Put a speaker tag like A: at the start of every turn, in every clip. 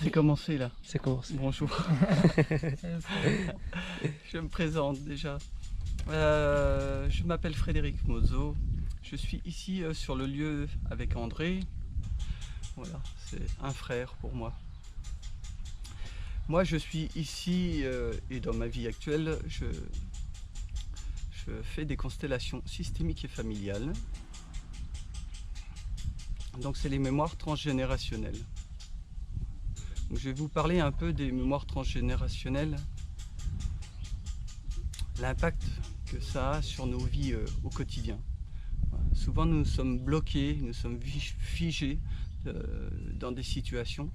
A: C'est commencé là.
B: C'est commencé.
A: Bonjour. Je me présente déjà. Je m'appelle Frédéric Mozzo. Je suis ici sur le lieu avec André. Voilà, c'est un frère pour moi. Moi je suis ici et dans ma vie actuelle, je fais des constellations systémiques et familiales. Donc c'est les mémoires transgénérationnelles. Donc, je vais vous parler un peu des mémoires transgénérationnelles, l'impact que ça a sur nos vies au quotidien. Voilà. Souvent nous sommes bloqués, nous sommes figés dans des situations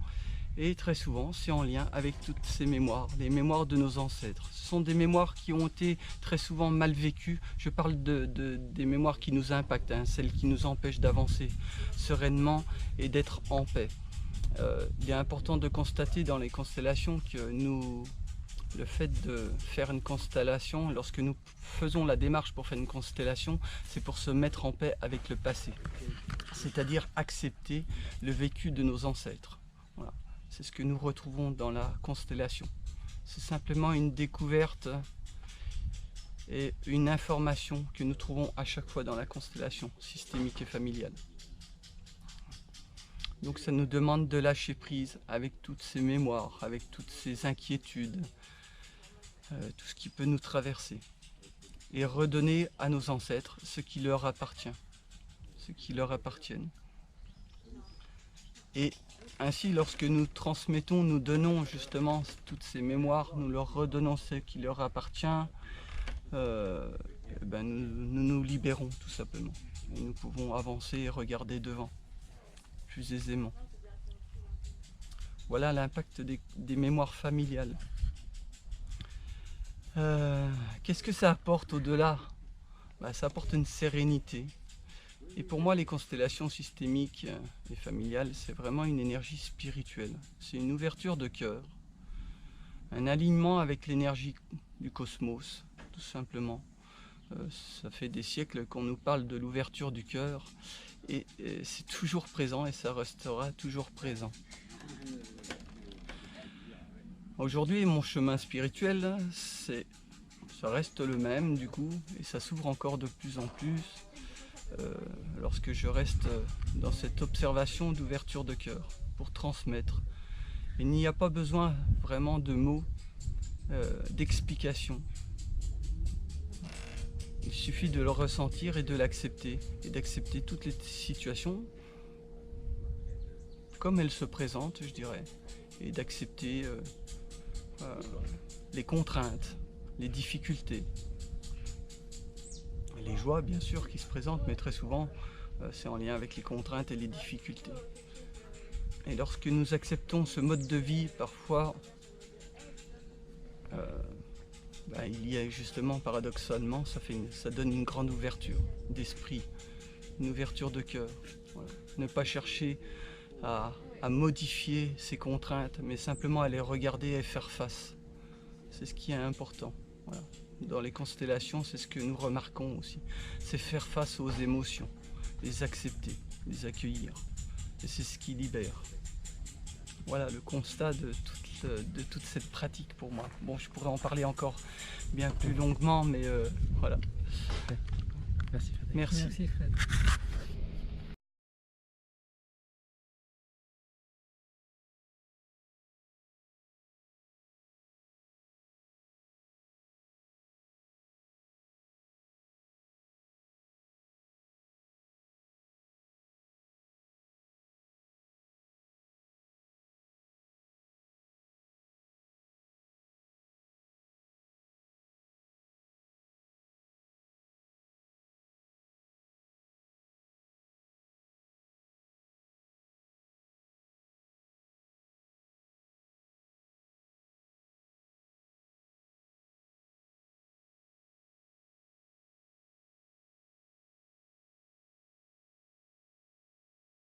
A: et très souvent c'est en lien avec toutes ces mémoires, les mémoires de nos ancêtres. Ce sont des mémoires qui ont été très souvent mal vécues. Je parle des mémoires qui nous impactent, hein, celles qui nous empêchent d'avancer sereinement et d'être en paix. Il est important de constater dans les constellations que le fait de faire une constellation, lorsque nous faisons la démarche pour faire une constellation, c'est pour se mettre en paix avec le passé, c'est-à-dire accepter le vécu de nos ancêtres. Voilà. C'est ce que nous retrouvons dans la constellation. C'est simplement une découverte et une information que nous trouvons à chaque fois dans la constellation systémique et familiale. Donc ça nous demande de lâcher prise avec toutes ces mémoires, avec toutes ces inquiétudes, tout ce qui peut nous traverser. Et redonner à nos ancêtres ce qui leur appartient, ce qui leur appartiennent. Et ainsi, lorsque nous transmettons, nous donnons justement toutes ces mémoires, nous leur redonnons ce qui leur appartient, nous nous libérons tout simplement. Et nous pouvons avancer et regarder devant plus aisément. Voilà l'impact des mémoires familiales. Qu'est-ce que ça apporte au-delà? Ça apporte une sérénité. Et pour moi, les constellations systémiques et familiales, c'est vraiment une énergie spirituelle. C'est une ouverture de cœur, un alignement avec l'énergie du cosmos, tout simplement. Ça fait des siècles qu'on nous parle de l'ouverture du cœur et c'est toujours présent et ça restera toujours présent. Aujourd'hui, mon chemin spirituel, ça reste le même du coup et ça s'ouvre encore de plus en plus lorsque je reste dans cette observation d'ouverture de cœur pour transmettre. Il n'y a pas besoin vraiment de mots, d'explications. Il suffit de le ressentir et de l'accepter, et d'accepter toutes les situations comme elles se présentent, je dirais, et d'accepter les contraintes, les difficultés, et les joies bien sûr qui se présentent, mais très souvent c'est en lien avec les contraintes et les difficultés. Et lorsque nous acceptons ce mode de vie, parfois il y a justement, paradoxalement, ça donne une grande ouverture d'esprit, une ouverture de cœur. Voilà. Ne pas chercher à modifier ces contraintes, mais simplement à les regarder et faire face. C'est ce qui est important. Voilà. Dans les constellations, c'est ce que nous remarquons aussi. C'est faire face aux émotions, les accepter, les accueillir. Et c'est ce qui libère. Voilà le constat de toute cette pratique pour moi. Bon, je pourrais en parler encore bien plus longuement, mais voilà.
B: Merci Frédéric.
A: Merci.
C: Merci Fred.